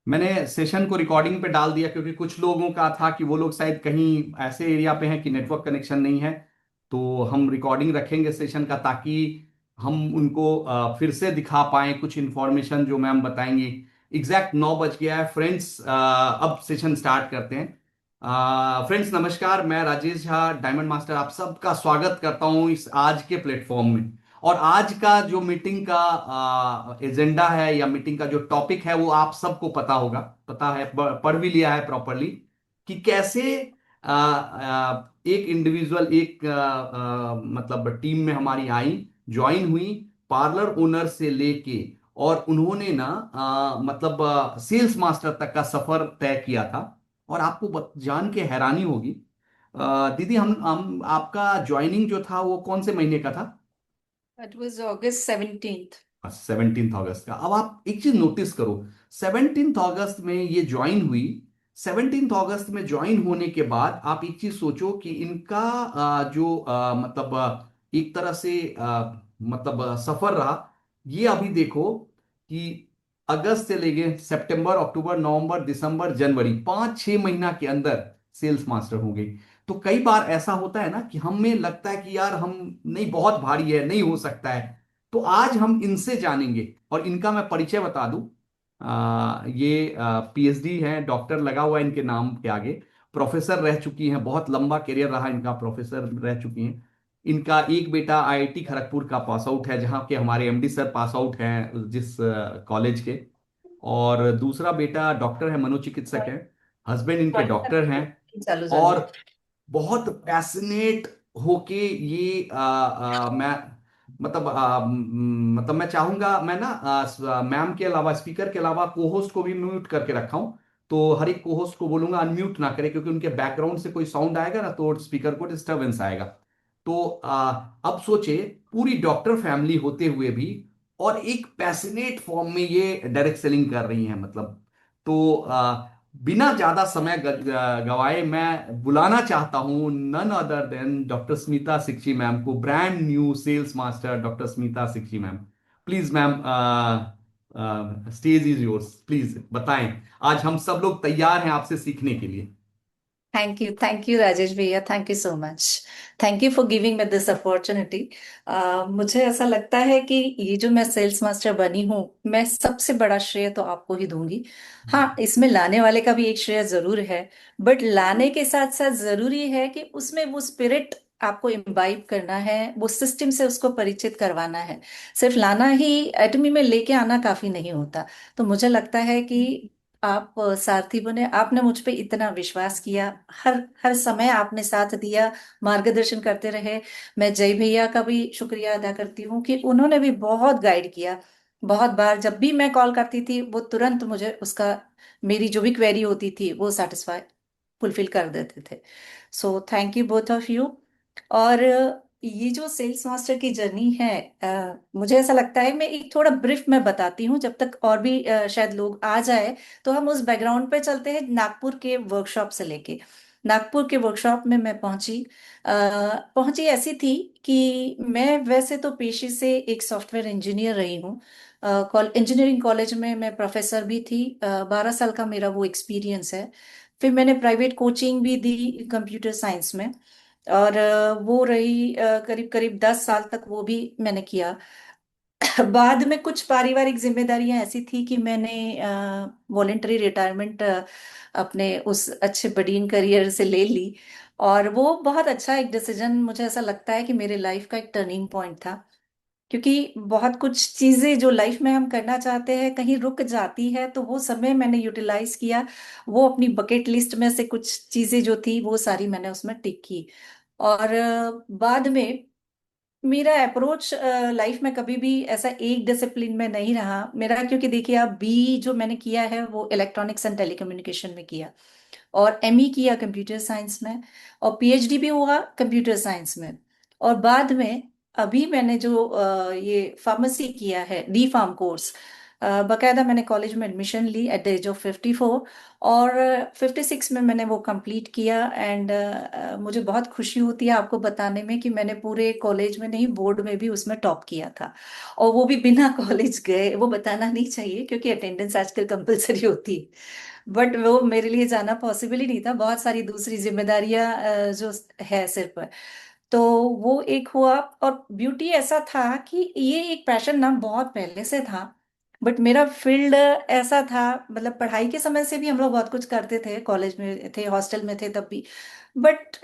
मैंने सेशन को रिकॉर्डिंग पे डाल दिया क्योंकि कुछ लोगों का था कि वो लोग शायद कहीं ऐसे एरिया पे हैं कि नेटवर्क कनेक्शन नहीं है। तो हम रिकॉर्डिंग रखेंगे सेशन का, ताकि हम उनको फिर से दिखा पाएं कुछ इंफॉर्मेशन जो मैम बताएंगी। एग्जैक्ट 9 बज गया है फ्रेंड्स, अब सेशन स्टार्ट करते हैं। फ्रेंड्स नमस्कार, मैं राजेश झा डायमंड मास्टर आप सबका स्वागत करता हूं इस आज के प्लेटफॉर्म में। और आज का जो मीटिंग का एजेंडा है या मीटिंग का जो टॉपिक है वो आप सबको पता होगा, पता है, पढ़ भी लिया है प्रॉपरली, कि कैसे एक इंडिविजुअल एक मतलब टीम में हमारी आई, ज्वाइन हुई, पार्लर ओनर से लेके, और उन्होंने ना मतलब सेल्स मास्टर तक का सफर तय किया था। और आपको जान के हैरानी होगी, दीदी, हम आपका ज्वाइनिंग जो था वो कौन से महीने का था? It was August 17th. 17 अगस्त का। अब आप एक चीज नोटिस करो, 17 अगस्त में ये ज्वाइन हुई। 17 अगस्त में ज्वाइन होने के बाद आप एक चीज सोचो कि इनका जो मतलब एक तरह से मतलब सफर रहा। ये अभी देखो कि अगस्त से लेके सितंबर, अक्टूबर, नवंबर, दिसंबर, जनवरी, 5-6 महीना के अंदर सेल्स मास्टर हो गई। तो कई बार ऐसा होता है ना कि हमें लगता है कि यार हम, नहीं बहुत भारी है, नहीं हो सकता है। तो आज हम इनसे जानेंगे, और इनका मैं परिचय बता दूं। ये पीएचडी हैं, डॉक्टर लगा हुआ है इनके नाम के आगे। प्रोफेसर रह चुकी हैं, बहुत लंबा करियर रहा इनका, प्रोफेसर रह चुकी हैं। इनका एक बेटा आईआईटी खड़गपुर का पास आउट है, जहां के हमारे एमडी सर पास आउट हैं जिस कॉलेज के। और दूसरा बेटा डॉक्टर है, मनोचिकित्सक है। हस्बैंड इनके डॉक्टर हैं। चालू और चालू। बहुत पैशनेट होके ये मैं मतलब मतलब मैं चाहूंगा, मैं ना मैम के अलावा, स्पीकर के अलावा, को होस्ट को भी म्यूट करके रखा हूं। तो हर एक को होस्ट को बोलूंगा अनम्यूट ना करे, क्योंकि उनके बैकग्राउंड से कोई साउंड आएगा ना तो स्पीकर को डिस्टरबेंस आएगा। तो अब सोचे, पूरी डॉक्टर फैमिली होते हुए भी और एक पैशनेट फॉर्म में ये डायरेक्ट सेलिंग कर रही हैं, मतलब। तो बिना ज्यादा समय गवाए मैं बुलाना चाहता हूं none other than doctor Smita Sikchi ma'am को, brand new sales master doctor Smita Sikchi ma'am. Please ma'am, stage is yours, please बताएं। आज हम सब लोग तैयार हैं आपसे सीखने के लिए। थैंक यू राजेश भैया, thank you so much. Thank you for giving me this opportunity. मुझे ऐसा लगता है कि ये जो मैं सेल्स मास्टर बनी हूँ, मैं सबसे बड़ा श्रेय तो आपको ही दूंगी। हाँ, इसमें लाने वाले का भी एक श्रेय जरूर है, बट लाने के साथ साथ जरूरी है कि उसमें वो स्पिरिट आपको इम्बाइब करना है, वो सिस्टम से उसको परिचित करवाना है। सिर्फ लाना ही, एटमी में लेके आना काफी नहीं होता। तो मुझे लगता है कि आप सारथी बने, आपने मुझ पे इतना विश्वास किया, हर हर समय आपने साथ दिया, मार्गदर्शन करते रहे। मैं जय भैया का भी शुक्रिया अदा करती हूँ कि उन्होंने भी बहुत गाइड किया। बहुत बार जब भी मैं कॉल करती थी, वो तुरंत मुझे उसका, मेरी जो भी क्वेरी होती थी वो सेटिस्फाई, फुलफिल कर देते थे। So thank you both of you. और ये जो सेल्स मास्टर की जर्नी है, मुझे ऐसा लगता है, मैं एक थोड़ा ब्रीफ में बताती हूँ, जब तक और भी शायद लोग आ जाए। तो हम उस बैकग्राउंड पे चलते हैं, नागपुर के वर्कशॉप से लेके। नागपुर के वर्कशॉप में मैं पहुंची। पहुंची ऐसी थी कि मैं वैसे तो पेशे से एक सॉफ्टवेयर इंजीनियर रही हूँ। इंजीनियरिंग कॉलेज में मैं प्रोफेसर भी थी। 12 साल का मेरा वो एक्सपीरियंस है। फिर मैंने प्राइवेट कोचिंग भी दी कंप्यूटर साइंस में, और वो रही करीब करीब 10 साल तक वो भी मैंने किया। बाद में कुछ पारिवारिक जिम्मेदारियां ऐसी थी कि मैंने वॉलेंटरी रिटायरमेंट अपने उस अच्छे बडीन करियर से ले ली। और वो बहुत अच्छा एक डिसीजन, मुझे ऐसा लगता है कि मेरे लाइफ का एक टर्निंग पॉइंट था। क्योंकि बहुत कुछ चीजें जो लाइफ में हम करना चाहते हैं कहीं रुक जाती है, तो वो समय मैंने यूटिलाइज किया। वो अपनी बकेट लिस्ट में से कुछ चीजें जो थी वो सारी मैंने उसमें टिक की। और बाद में मेरा अप्रोच लाइफ में कभी भी ऐसा एक डिसिप्लिन में नहीं रहा मेरा, क्योंकि देखिए, आप बी जो मैंने किया है वो इलेक्ट्रॉनिक्स एंड टेलीकम्युनिकेशन में किया, और एमई किया कंप्यूटर साइंस में, और पीएचडी भी हुआ कंप्यूटर साइंस में। और बाद में अभी मैंने जो ये फार्मेसी किया है, डी फार्म कोर्स, बकायदा मैंने कॉलेज में एडमिशन ली एट द एज ऑफ 54, और 56 में मैंने वो कंप्लीट किया। एंड मुझे बहुत खुशी होती है आपको बताने में कि मैंने पूरे कॉलेज में नहीं, बोर्ड में भी उसमें टॉप किया था, और वो भी बिना कॉलेज गए। वो बताना नहीं चाहिए क्योंकि अटेंडेंस आजकल कंपलसरी होती है, बट वो मेरे लिए जाना पॉसिबल ही नहीं था, बहुत सारी दूसरी जिम्मेदारियां जो है सिर पर। तो वो एक हुआ। और ब्यूटी ऐसा था कि ये एक पैशन ना बहुत पहले से था, बट मेरा फील्ड ऐसा था, मतलब पढ़ाई के समय से भी हम लोग बहुत कुछ करते थे, कॉलेज में थे, हॉस्टल में थे तब भी, बट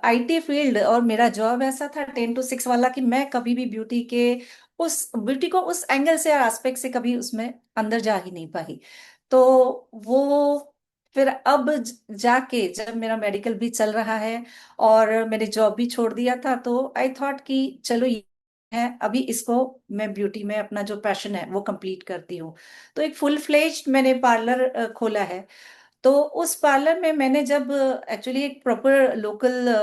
आईटी फील्ड और मेरा जॉब ऐसा था 10 to 6 वाला कि मैं कभी भी ब्यूटी को उस एंगल से, एस्पेक्ट से कभी उसमें अंदर जा ही नहीं पाई। तो वो फिर अब जाके जब मेरा मेडिकल भी चल रहा है और मैंने जॉब भी छोड़ दिया था, तो आई थॉट कि चलो ये है, अभी इसको मैं ब्यूटी में अपना जो पैशन है वो कंप्लीट करती हूँ। तो एक फुल फ्लेज्ड मैंने पार्लर खोला है। तो उस पार्लर में मैंने जब एक्चुअली एक प्रॉपर लोकल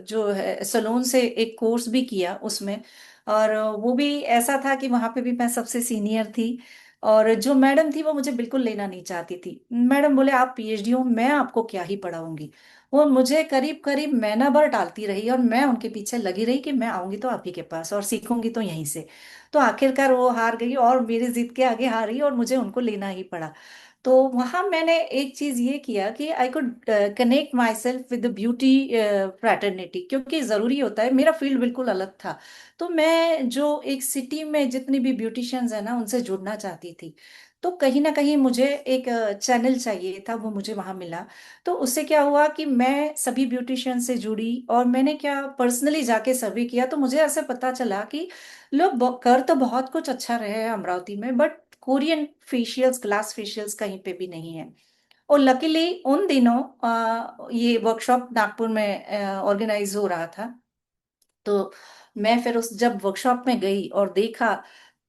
जो है सलून से एक कोर्स भी किया उसमें, और वो भी ऐसा था कि वहां पे भी मैं सबसे सीनियर थी, और जो मैडम थी वो मुझे बिल्कुल लेना नहीं चाहती थी। मैडम बोले आप पीएचडी हो, मैं आपको क्या ही पढ़ाऊंगी। वो मुझे करीब करीब महीना भर टालती रही, और मैं उनके पीछे लगी रही कि मैं आऊंगी तो आप ही के पास और सीखूंगी तो यहीं से। तो आखिरकार वो हार गई और मेरी जिद के आगे हारी, और मुझे उनको लेना ही पड़ा। तो वहां मैंने एक चीज ये किया कि I could connect my self with the beauty fraternity, क्योंकि जरूरी होता है, मेरा फील्ड बिल्कुल अलग था। तो मैं जो एक सिटी में जितनी भी ब्यूटिशियंस है ना उनसे जुड़ना चाहती थी। तो कहीं ना कहीं मुझे एक चैनल चाहिए था, वो मुझे वहां मिला। तो उससे क्या हुआ कि मैं सभी ब्यूटिशियन से जुड़ी, और मैंने क्या पर्सनली जाके सर्वे किया, तो मुझे ऐसे पता चला कि लोग कर तो बहुत कुछ अच्छा रहे हैं अमरावती में, but Korean facials, glass facials कहीं पे भी नहीं है। और लकीली उन दिनों ये वर्कशॉप नागपुर में ऑर्गेनाइज हो रहा था। तो मैं फिर उस जब वर्कशॉप में गई और देखा,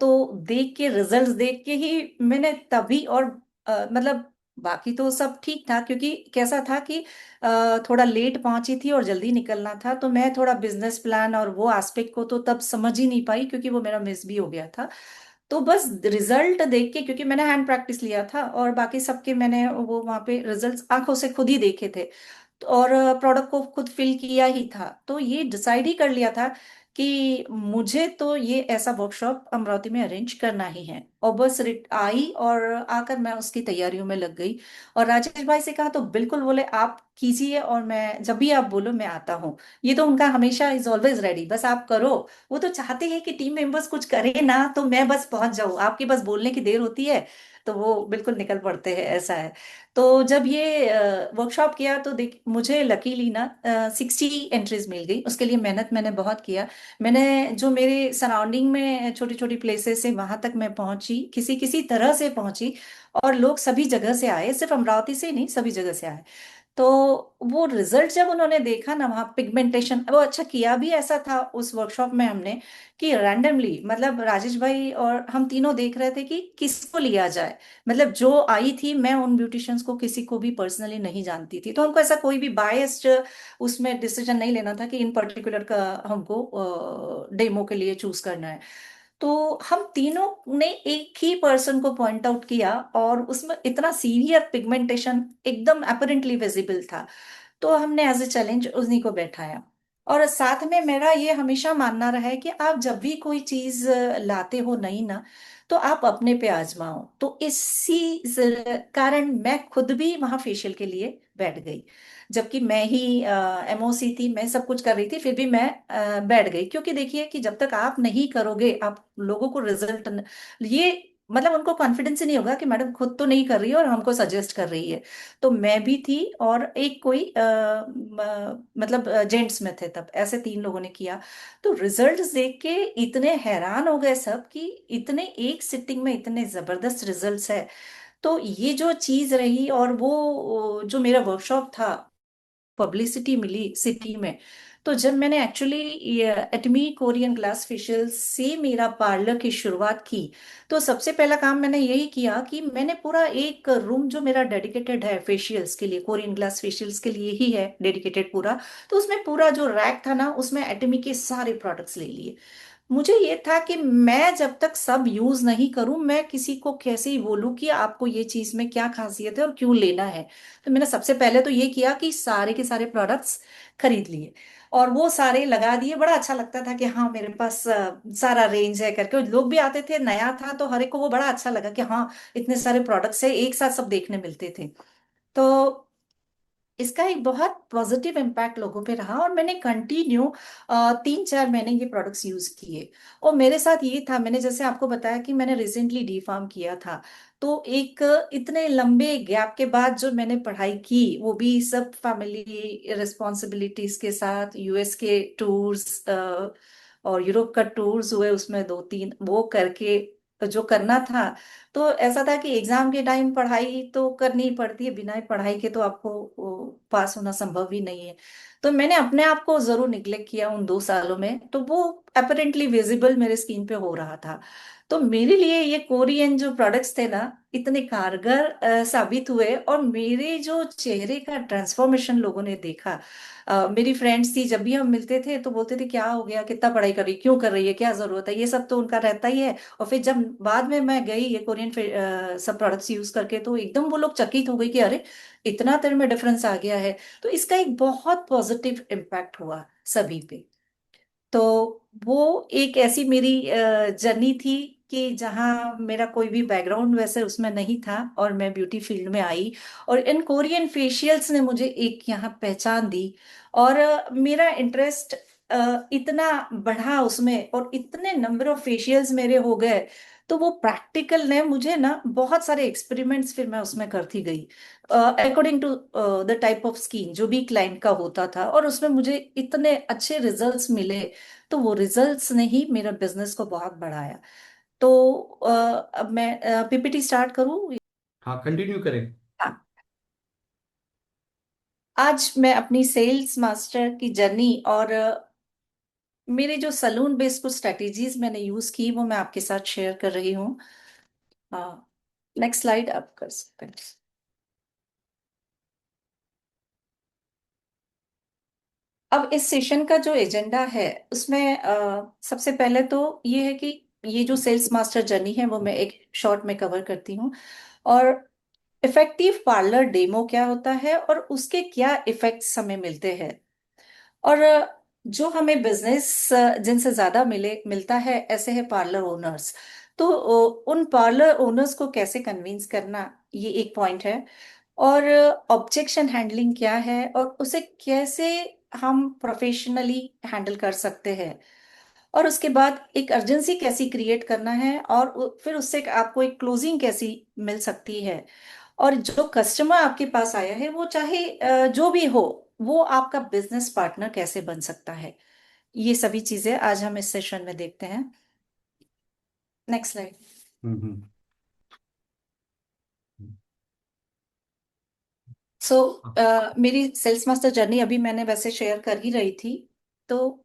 तो देख के रिजल्ट्स देख के ही मैंने तभी, और मतलब बाकी तो सब ठीक था, क्योंकि कैसा था कि थोड़ा लेट पहुंची थी और जल्दी निकलना था, तो मैं थोड़ा बिजनेस प्लान और वो एस्पेक्ट को तो तब समझ ही नहीं पाई, क्योंकि वो मेरा मिस भी हो गया था। तो बस रिजल्ट देख के, क्योंकि मैंने हैंड प्रैक्टिस लिया था और बाकी सबके मैंने वो वहां पे रिजल्ट्स आंखों से खुद ही देखे थे, और प्रोडक्ट को खुद फिल किया ही था, तो ये डिसाइड ही कर लिया था कि मुझे तो ये ऐसा वर्कशॉप अमरावती में अरेंज करना ही है। और बस आई, और आकर मैं उसकी तैयारियों में लग गई। और राजेश भाई से कहा तो बिल्कुल बोले आप कीजिए, और मैं जब भी आप बोलो मैं आता हूँ। ये तो उनका हमेशा इज ऑलवेज रेडी, बस आप करो। वो तो चाहते हैं कि टीम मेंबर्स कुछ करें ना, तो मैं बस पहुंच जाऊं, आपकी बस बोलने की देर होती है तो वो बिल्कुल निकल पड़ते हैं, ऐसा है। तो जब ये वर्कशॉप किया तो देख मुझे लकीली ना 60 एंट्रीज मिल गई। उसके लिए मेहनत मैंने बहुत किया। मैंने जो मेरे सराउंडिंग में छोटी छोटी प्लेसेस है वहां तक मैं पहुंची, किसी किसी तरह से पहुंची, और लोग सभी जगह से आए, सिर्फ अमरावती से ही नहीं, सभी जगह से आए। तो वो रिजल्ट जब उन्होंने देखा ना, वहाँ पिगमेंटेशन वो अच्छा किया भी ऐसा था उस वर्कशॉप में हमने, कि रैंडमली, मतलब राजेश भाई और हम तीनों देख रहे थे कि किसको लिया जाए। मतलब जो आई थी, मैं उन ब्यूटिशियंस को किसी को भी पर्सनली नहीं जानती थी, तो हमको ऐसा कोई भी बायस्ड उसमें डिसीजन नहीं लेना था कि इन पर्टिकुलर का हमको डेमो के लिए चूज करना है। तो हम तीनों ने एक ही पर्सन को पॉइंट आउट किया, और उसमें इतना सीवियर पिगमेंटेशन एकदम अपेरेंटली विजिबल था। तो हमने एज ए चैलेंज उन्हीं को बैठाया। और साथ में मेरा ये हमेशा मानना रहा है कि आप जब भी कोई चीज लाते हो नई ना, तो आप अपने पे आजमाओ। तो इसी कारण मैं खुद भी वहां फेशियल के लिए बैठ गई, जबकि मैं ही एमओसी थी, मैं सब कुछ कर रही थी, फिर भी मैं बैठ गई। क्योंकि देखिए कि जब तक आप नहीं करोगे, आप लोगों को रिजल्ट, ये मतलब उनको कॉन्फिडेंस ही नहीं होगा कि मैडम खुद तो नहीं कर रही है और हमको सजेस्ट कर रही है। तो मैं भी थी, और एक कोई मतलब जेंट्स में थे तब, ऐसे तीन लोगों ने किया। तो रिजल्ट्स देख के इतने हैरान हो गए सब कि इतने एक सिटिंग में इतने जबरदस्त रिजल्ट्स है। तो ये जो चीज रही, और वो जो मेरा वर्कशॉप था, पब्लिसिटी मिली सिटी में। तो जब मैंने एक्चुअली एटमी कोरियन ग्लास फेशियल से मेरा पार्लर की शुरुआत की, तो सबसे पहला काम मैंने यही किया कि मैंने पूरा एक रूम जो मेरा डेडिकेटेड है फेशियल्स के लिए, कोरियन ग्लास फेशियल्स के लिए ही है डेडिकेटेड पूरा, तो उसमें पूरा जो रैक था ना, उसमें एटमी के सारे प्रोडक्ट्स ले लिए। मुझे ये था कि मैं जब तक सब यूज नहीं करूं, मैं किसी को कैसे ही बोलूं कि आपको ये चीज में क्या खासियत है और क्यों लेना है। तो मैंने सबसे पहले तो ये किया कि सारे के सारे प्रोडक्ट्स खरीद लिए और वो सारे लगा दिए। बड़ा अच्छा लगता था कि हाँ मेरे पास सारा रेंज है करके। और लोग भी आते थे, नया था तो हर एक को वो बड़ा अच्छा लगा कि हाँ इतने सारे प्रोडक्ट्स है, एक साथ सब देखने मिलते थे। तो इसका एक बहुत पॉजिटिव इम्पैक्ट लोगों पे रहा और मैंने कंटिन्यू 3-4 महीने ये प्रोडक्ट्स यूज किए। और मेरे साथ ये था, मैंने जैसे आपको बताया कि मैंने रिसेंटली डी फार्म किया था। तो एक इतने लंबे गैप के बाद जो मैंने पढ़ाई की, वो भी सब फैमिली रिस्पॉन्सिबिलिटीज के साथ, यूएस के टूर्स और यूरोप का टूर्स हुए उसमें 2-3 वो करके जो करना था। तो ऐसा था कि एग्जाम के टाइम पढ़ाई तो करनी ही पड़ती है, बिना पढ़ाई के तो आपको पास होना संभव ही नहीं है। तो मैंने अपने आप को जरूर निग्लेक्ट किया उन 2 सालों में, तो वो अपरेंटली विजिबल मेरे स्किन पे हो रहा था। तो मेरे लिए ये कोरियन जो प्रोडक्ट्स थे ना, इतने कारगर साबित हुए। और मेरे जो चेहरे का ट्रांसफॉर्मेशन लोगों ने देखा। मेरी फ्रेंड्स थी, जब भी हम मिलते थे तो बोलते थे क्या हो गया, कितना पढ़ाई कर रही, क्यों कर रही है, क्या जरूरत है, ये सब तो उनका रहता ही है। और फिर जब बाद में मैं गई ये कोरियन सब प्रोडक्ट्स यूज करके, तो एकदम वो लोग चकित हो गई कि अरे इतना तेरे में डिफरेंस आ गया है। तो इसका एक बहुत पॉजिटिव इम्पैक्ट हुआ सभी पे। तो वो एक ऐसी मेरी जर्नी थी कि जहाँ मेरा कोई भी बैकग्राउंड वैसे उसमें नहीं था और मैं ब्यूटी फील्ड में आई। और इन कोरियन फेशियल्स ने मुझे एक यहाँ पहचान दी। और मेरा इंटरेस्ट इतना बढ़ा उसमें और इतने नंबर ऑफ फेशियल्स मेरे हो गए। तो वो प्रैक्टिकल ने मुझे ना बहुत सारे एक्सपेरिमेंट्स फिर मैं उसमें करती गई, according to the type of skin जो भी क्लाइंट का होता था। और उसमें मुझे इतने अच्छे रिजल्ट्स मिले। तो वो रिजल्ट्स ने ही मेरा बिजनेस को बहुत बढ़ाया। तो अब मैं पीपीटी स्टार्ट करूँ। हाँ, कंटिन्यू करें। हाँ। आज मैं अपनी सेल्स मास्टर की जर्नी और मेरे जो सलून बेस्ड कुछ स्ट्रेटेजीज मैंने यूज की वो मैं आपके साथ शेयर कर रही हूँ। नेक्स्ट स्लाइड आप कर सकते हैं। अब इस सेशन का जो एजेंडा है उसमें सबसे पहले तो ये है कि ये जो सेल्स मास्टर जर्नी है वो मैं एक शॉर्ट में कवर करती हूँ। और इफेक्टिव पार्लर डेमो क्या होता है और उसके क्या इफेक्ट्स हमें मिलते हैं। और जो हमें बिजनेस जिनसे ज्यादा मिलता है ऐसे है पार्लर ओनर्स। तो उन पार्लर ओनर्स को कैसे कन्विंस करना, ये एक पॉइंट है। और ऑब्जेक्शन हैंडलिंग क्या है और उसे कैसे हम प्रोफेशनली हैंडल कर सकते हैं। और उसके बाद एक अर्जेंसी कैसी क्रिएट करना है और फिर उससे आपको एक क्लोजिंग कैसी मिल सकती है। और जो कस्टमर आपके पास आया है वो चाहे जो भी हो, वो आपका बिजनेस पार्टनर कैसे बन सकता है। ये सभी चीजें आज हम इस सेशन में देखते हैं। Next slide. हम्म। सो मेरी सेल्स मास्टर जर्नी अभी मैंने वैसे शेयर कर ही रही थी। तो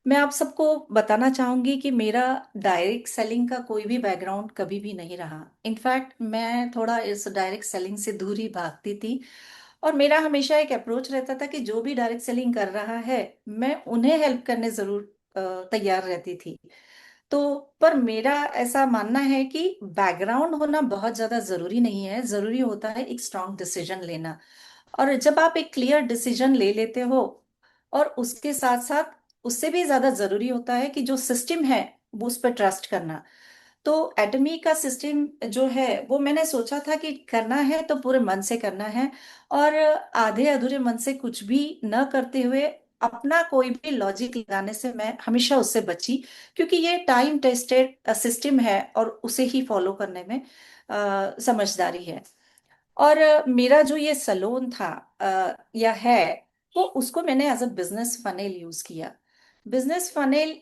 मैं आप सबको बताना चाहूंगी कि मेरा डायरेक्ट सेलिंग का कोई भी बैकग्राउंड कभी भी नहीं रहा। इनफैक्ट मैं थोड़ा इस डायरेक्ट सेलिंग से दूर ही भागती थी। और मेरा हमेशा एक अप्रोच रहता था कि जो भी डायरेक्ट सेलिंग कर रहा है मैं उन्हें हेल्प करने जरूर तैयार रहती थी। तो पर मेरा ऐसा मानना है कि बैकग्राउंड होना बहुत ज्यादा जरूरी नहीं है, जरूरी होता है एक स्ट्रांग डिसीजन लेना। और जब आप एक क्लियर डिसीजन ले लेते हो और उसके साथ साथ उससे भी ज्यादा जरूरी होता है कि जो सिस्टम है वो उस पर ट्रस्ट करना। तो एटमी का सिस्टम जो है वो मैंने सोचा था कि करना है तो पूरे मन से करना है। और आधे अधूरे मन से कुछ भी न करते हुए अपना कोई भी लॉजिक लगाने से मैं हमेशा उससे बची। क्योंकि ये टाइम टेस्टेड सिस्टम है और उसे ही फॉलो करने में समझदारी है। और मेरा जो ये सलोन था या है, वो उसको मैंने as a business funnel use किया। बिजनेस फनेल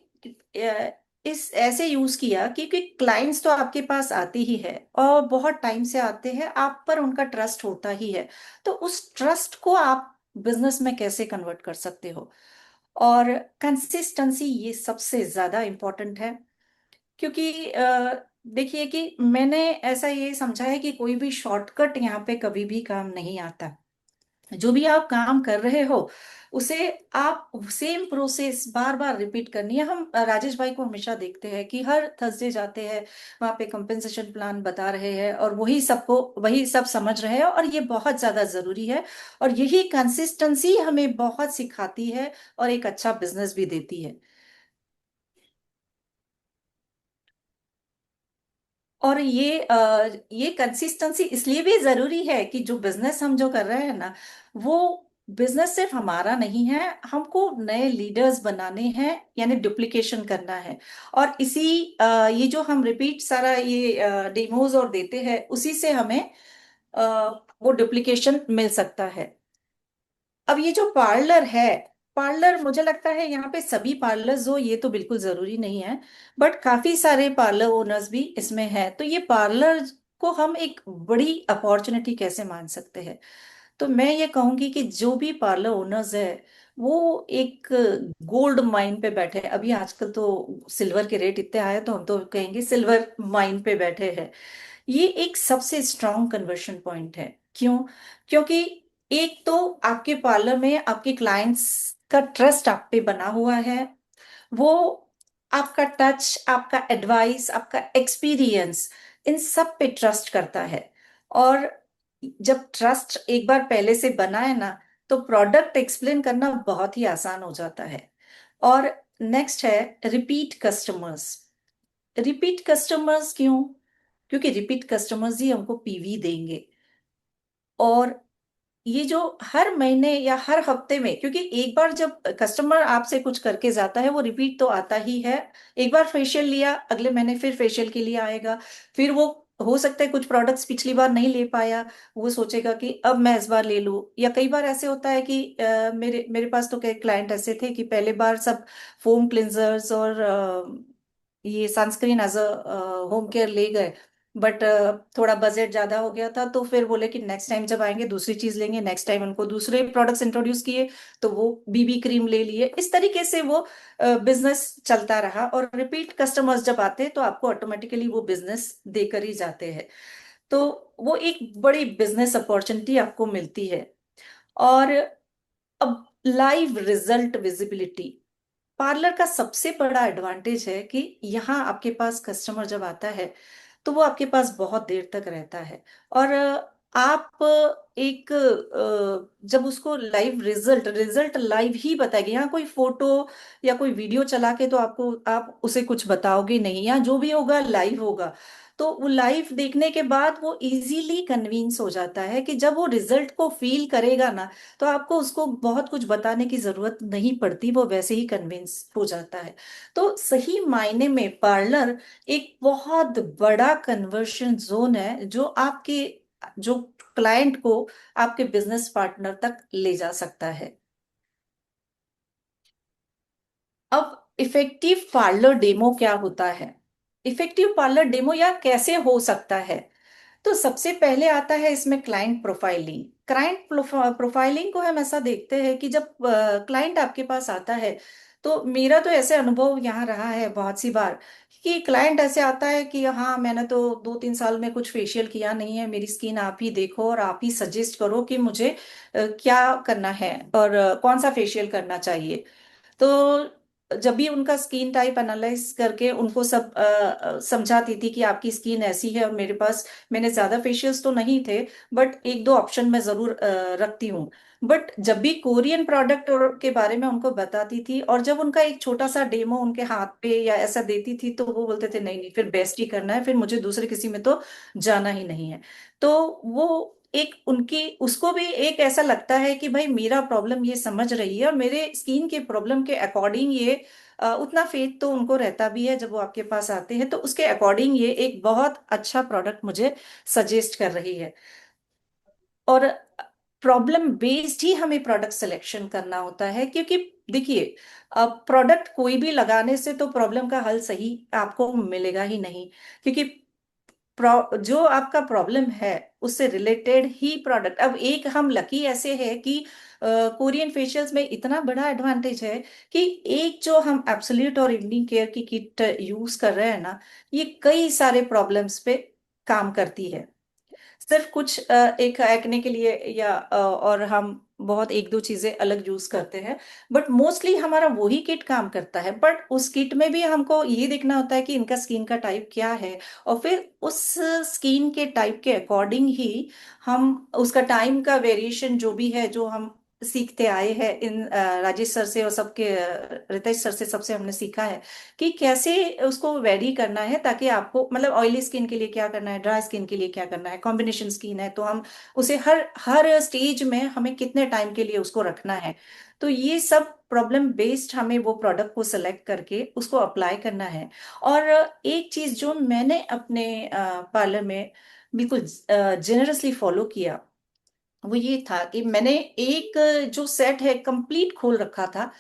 इस ऐसे यूज किया क्योंकि क्लाइंट्स तो आपके पास आते ही है और बहुत टाइम से आते हैं, आप पर उनका ट्रस्ट होता ही है। तो उस ट्रस्ट को आप बिजनेस में कैसे कन्वर्ट कर सकते हो। और कंसिस्टेंसी ये सबसे ज्यादा इम्पोर्टेंट है। क्योंकि देखिए कि मैंने ऐसा ये समझा है कि कोई भी शॉर्टकट यहाँ पे कभी भी काम नहीं आता। जो भी आप काम कर रहे हो उसे आप सेम प्रोसेस बार बार रिपीट करनी है। हम राजेश भाई को हमेशा देखते हैं कि हर थर्सडे जाते हैं, वहां पे कंपेंसेशन प्लान बता रहे हैं और वही सबको वही सब समझ रहे हैं, और ये बहुत ज्यादा जरूरी है। और यही कंसिस्टेंसी हमें बहुत सिखाती है और एक अच्छा बिजनेस भी देती है। और ये कंसिस्टेंसी इसलिए भी जरूरी है कि जो बिजनेस हम जो कर रहे हैं ना, वो बिजनेस सिर्फ हमारा नहीं है, हमको नए लीडर्स बनाने हैं, यानी डुप्लीकेशन करना है। और ये जो हम रिपीट सारा ये डेमोज और देते हैं, उसी से हमें अ, वो डुप्लीकेशन मिल सकता है। अब ये जो पार्लर है, पार्लर मुझे लगता है यहाँ पे सभी पार्लर्स हो ये तो बिल्कुल जरूरी नहीं है, बट काफी सारे पार्लर ओनर्स भी इसमें है। तो ये पार्लर को हम एक बड़ी अपॉर्चुनिटी कैसे मान सकते हैं? तो मैं ये कहूंगी कि जो भी पार्लर ओनर्स है वो एक गोल्ड माइन पे बैठे हैं। अभी आजकल तो सिल्वर के रेट इतने आए, तो हम तो कहेंगे सिल्वर माइन पे बैठे हैं। ये एक सबसे स्ट्रॉन्ग कन्वर्शन पॉइंट है। क्यों? क्योंकि एक तो आपके पार्लर में आपके क्लाइंट्स का ट्रस्ट आप पे बना हुआ है। वो आपका टच, आपका एडवाइस, आपका एक्सपीरियंस, इन सब पे ट्रस्ट करता है। और जब ट्रस्ट एक बार पहले से बना है ना, तो प्रोडक्ट एक्सप्लेन करना बहुत ही आसान हो जाता है। और नेक्स्ट है रिपीट कस्टमर्स। रिपीट कस्टमर्स क्यों? क्योंकि रिपीट कस्टमर्स ही हमको पीवी देंगे। और ये जो हर महीने या हर हफ्ते में, क्योंकि एक बार जब कस्टमर आपसे कुछ करके जाता है वो रिपीट तो आता ही है। एक बार फेशियल लिया, अगले महीने फिर फेशियल के लिए आएगा। फिर वो हो सकता है कुछ प्रोडक्ट्स पिछली बार नहीं ले पाया, वो सोचेगा कि अब मैं इस बार ले लूं। या कई बार ऐसे होता है कि मेरे मेरे पास तो कई क्लाइंट ऐसे थे कि पहले बार सब फोम क्लिनजर्स और ये sunscreen as a home care ले गए, बट थोड़ा बजट ज्यादा हो गया था, तो फिर बोले कि नेक्स्ट टाइम जब आएंगे दूसरी चीज लेंगे। नेक्स्ट टाइम उनको दूसरे प्रोडक्ट्स इंट्रोड्यूस किए, तो वो बीबी क्रीम ले लिए। इस तरीके से वो बिजनेस चलता रहा। और रिपीट कस्टमर्स जब आते हैं तो आपको ऑटोमेटिकली वो बिजनेस देकर ही जाते हैं। तो वो एक बड़ी बिजनेस अपॉर्चुनिटी आपको मिलती है। और अब लाइव रिजल्ट विजिबिलिटी, पार्लर का सबसे बड़ा एडवांटेज है कि यहाँ आपके पास कस्टमर जब आता है तो वो आपके पास बहुत देर तक रहता है। और आप एक जब उसको लाइव रिजल्ट रिजल्ट लाइव ही बताएगी, यहाँ कोई फोटो या कोई वीडियो चला के तो आपको आप उसे कुछ बताओगे नहीं, या जो भी होगा लाइव होगा। तो वो लाइव देखने के बाद वो इजीली कन्विंस हो जाता है कि जब वो रिजल्ट को फील करेगा ना, तो आपको उसको बहुत कुछ बताने की जरूरत नहीं पड़ती, वो वैसे ही कन्विंस हो जाता है। तो सही मायने में पार्लर एक बहुत बड़ा कन्वर्शन जोन है, जो क्लाइंट को आपके बिजनेस पार्टनर तक ले जा सकता है। अब इफेक्टिव पार्लर डेमो क्या होता है? इफेक्टिव पार्लर डेमो या कैसे हो सकता है? तो सबसे पहले आता है इसमें क्लाइंट प्रोफाइलिंग। क्लाइंट प्रोफाइलिंग को हम ऐसा देखते हैं कि जब क्लाइंट आपके पास आता है, तो मेरा तो ऐसे अनुभव यहाँ रहा है बहुत सी बार कि क्लाइंट ऐसे आता है कि हाँ, मैंने तो 2-3 साल में कुछ फेशियल किया नहीं है, मेरी स्किन आप ही देखो और आप ही सजेस्ट करो कि मुझे क्या करना है और कौन सा फेशियल करना चाहिए। तो जब भी उनका स्किन टाइप एनालाइज करके उनको सब समझाती थी कि आपकी स्किन ऐसी है, और मेरे पास मैंने ज्यादा फेशियल्स तो नहीं थे, बट एक दो ऑप्शन मैं जरूर रखती हूँ। बट जब भी कोरियन प्रोडक्ट के बारे में उनको बताती थी, और जब उनका एक छोटा सा डेमो उनके हाथ पे या ऐसा देती थी, तो वो बोलते थे नहीं नहीं, फिर बेस्ट ही करना है, फिर मुझे दूसरे किसी में तो जाना ही नहीं है। तो वो एक उनकी उसको भी एक ऐसा लगता है कि भाई मेरा प्रॉब्लम ये समझ रही है, और मेरे स्किन के प्रॉब्लम के अकॉर्डिंग ये उतना फेथ तो उनको रहता भी है जब वो आपके पास आते हैं, तो उसके अकॉर्डिंग ये एक बहुत अच्छा प्रोडक्ट मुझे सजेस्ट कर रही है। और प्रॉब्लम बेस्ड ही हमें प्रोडक्ट सिलेक्शन करना होता है, क्योंकि देखिए, अब प्रोडक्ट कोई भी लगाने से तो प्रॉब्लम का हल सही आपको मिलेगा ही नहीं। क्योंकि जो आपका प्रॉब्लम है उससे रिलेटेड ही प्रोडक्ट। अब एक हम लकी ऐसे है कि कोरियन फेशियल्स में इतना बड़ा एडवांटेज है कि एक जो हम एब्सोल्यूट और इवनिंग केयर की किट यूज कर रहे हैं ना, ये कई सारे प्रॉब्लम्स पे काम करती है। सिर्फ कुछ एक एक्ने के लिए या और हम बहुत एक दो चीजें अलग यूज करते हैं, बट मोस्टली हमारा वही किट काम करता है। बट उस किट में भी हमको ये देखना होता है कि इनका स्किन का टाइप क्या है, और फिर उस स्किन के टाइप के अकॉर्डिंग ही हम उसका टाइम का वेरिएशन जो भी है, जो हम सीखते आए हैं इन राजेश सर से और सबके रितेश सर से, सबसे हमने सीखा है कि कैसे उसको वेरी करना है, ताकि आपको मतलब ऑयली स्किन के लिए क्या करना है, ड्राई स्किन के लिए क्या करना है, कॉम्बिनेशन स्किन है तो हम उसे हर हर स्टेज में हमें कितने टाइम के लिए उसको रखना है। तो ये सब प्रॉब्लम बेस्ड हमें वो प्रोडक्ट को सिलेक्ट करके उसको अप्लाई करना है। और एक चीज जो मैंने अपने पार्लर में बिल्कुल जेनरसली फॉलो किया, वो ये था कि मैंने एक जो सेट है कंप्लीट खोल रखा था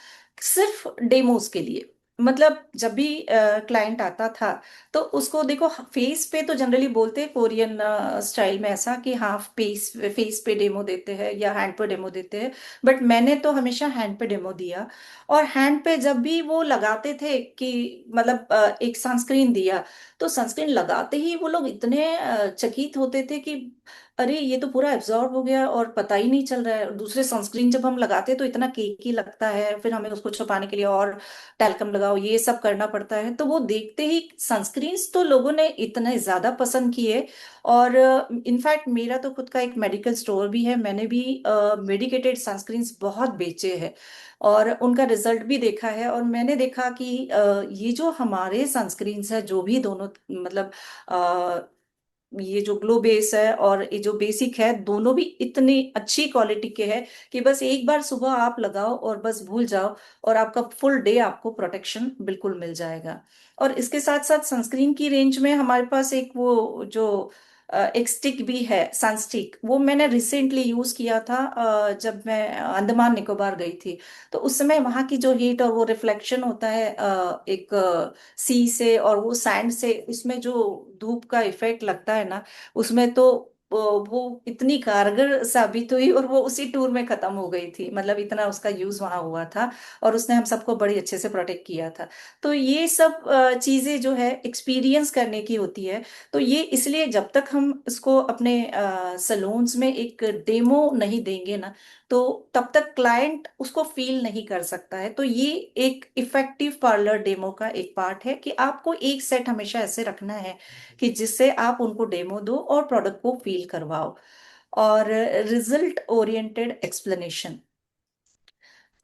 सिर्फ डेमोस के लिए। मतलब जब भी क्लाइंट आता था तो उसको देखो, फेस पे तो जनरली बोलते हैं कोरियन स्टाइल में ऐसा कि हाँ फेस फेस पे डेमो देते हैं या हैंड पे डेमो देते हैं, बट मैंने तो हमेशा हैंड पे डेमो दिया। और हैंड पे जब भी वो लगाते थे कि मतलब एक सनस्क्रीन दिया, तो सनस्क्रीन लगाते ही वो लोग इतने चकित होते थे कि अरे ये तो पूरा एब्जॉर्ब हो गया और पता ही नहीं चल रहा है। और दूसरे सनस्क्रीन जब हम लगाते हैं तो इतना केकी लगता है, फिर हमें उसको छुपाने के लिए और टैल्कम लगाओ, ये सब करना पड़ता है। तो वो देखते ही सनस्क्रीन्स तो लोगों ने इतने ज्यादा पसंद किए। और इनफैक्ट मेरा तो खुद का एक मेडिकल स्टोर भी है, मैंने भी मेडिकेटेड सनस्क्रीन्स बहुत बेचे हैं और उनका रिजल्ट भी देखा है। और मैंने देखा कि ये जो हमारे सनस्क्रीन्स है जो भी दोनों मतलब ये जो ग्लो बेस है और ये जो बेसिक है, दोनों भी इतनी अच्छी क्वालिटी के हैं कि बस एक बार सुबह आप लगाओ और बस भूल जाओ, और आपका फुल डे आपको प्रोटेक्शन बिल्कुल मिल जाएगा। और इसके साथ साथ सनस्क्रीन की रेंज में हमारे पास एक वो जो एक स्टिक भी है, सनस्टिक, वो मैंने रिसेंटली यूज किया था जब मैं अंडमान निकोबार गई थी। तो उस समय वहां की जो हीट और वो रिफ्लेक्शन होता है एक सी से और वो सैंड से, उसमें जो धूप का इफेक्ट लगता है ना, उसमें तो वो इतनी कारगर साबित हुई और वो उसी टूर में खत्म हो गई थी। मतलब इतना उसका यूज वहां हुआ था और उसने हम सबको बड़ी अच्छे से प्रोटेक्ट किया था। तो ये सब चीजें जो है एक्सपीरियंस करने की होती है। तो ये इसलिए जब तक हम इसको अपने सलून्स में एक डेमो नहीं देंगे ना, तो तब तक क्लाइंट उसको फील नहीं कर सकता है। तो ये एक इफेक्टिव पार्लर डेमो का एक पार्ट है कि आपको एक सेट हमेशा ऐसे रखना है कि जिससे आप उनको डेमो दो और प्रोडक्ट को फील करवाओ। और रिजल्ट ओरिएंटेड एक्सप्लेनेशन,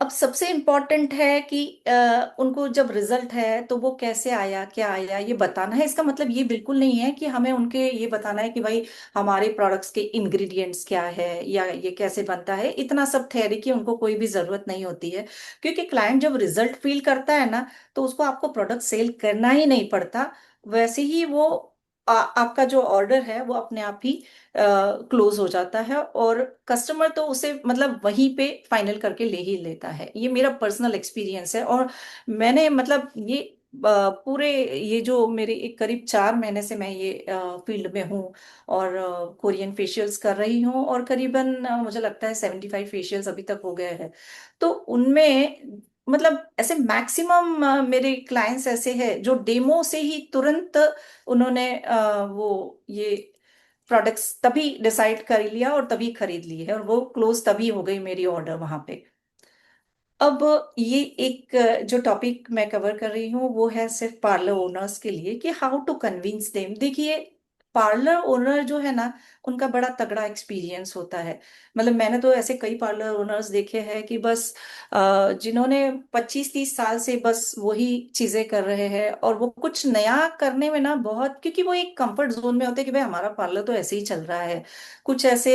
अब सबसे इम्पोर्टेंट है कि उनको जब रिजल्ट है तो वो कैसे आया, क्या आया, ये बताना है। इसका मतलब ये बिल्कुल नहीं है कि हमें उनके ये बताना है कि भाई हमारे प्रोडक्ट्स के इंग्रेडिएंट्स क्या है या ये कैसे बनता है। इतना सब थ्योरी की उनको कोई भी जरूरत नहीं होती है, क्योंकि क्लाइंट जब रिजल्ट फील करता है ना, तो उसको आपको प्रोडक्ट सेल करना ही नहीं पड़ता। वैसे ही वो आपका जो ऑर्डर है वो अपने आप ही क्लोज हो जाता है, और कस्टमर तो उसे मतलब वहीं पे फाइनल करके ले ही लेता है। ये मेरा पर्सनल एक्सपीरियंस है। और मैंने मतलब ये पूरे ये जो मेरे एक करीब 4 महीने से मैं ये फील्ड में हूँ और कोरियन फेशियल्स कर रही हूँ, और करीबन मुझे लगता है 75 फेशियल्स अभी तक हो गए हैं। तो उनमें मतलब ऐसे मैक्सिमम मेरे क्लाइंट्स ऐसे हैं जो डेमो से ही तुरंत उन्होंने वो ये प्रोडक्ट्स तभी डिसाइड कर लिया और तभी खरीद ली है, और वो क्लोज तभी हो गई मेरी ऑर्डर वहां पे। अब ये एक जो टॉपिक मैं कवर कर रही हूँ वो है सिर्फ पार्लर ओनर्स के लिए कि हाउ टू कन्विंस देम। देखिए, पार्लर ओनर जो है ना, उनका बड़ा तगड़ा एक्सपीरियंस होता है। मतलब मैंने तो ऐसे कई पार्लर ओनर्स देखे हैं कि बस जिन्होंने 25-30 साल से बस वही चीजें कर रहे हैं, और वो कुछ नया करने में ना बहुत, क्योंकि वो एक कंफर्ट जोन में होते हैं कि भाई हमारा पार्लर तो ऐसे ही चल रहा है। कुछ ऐसे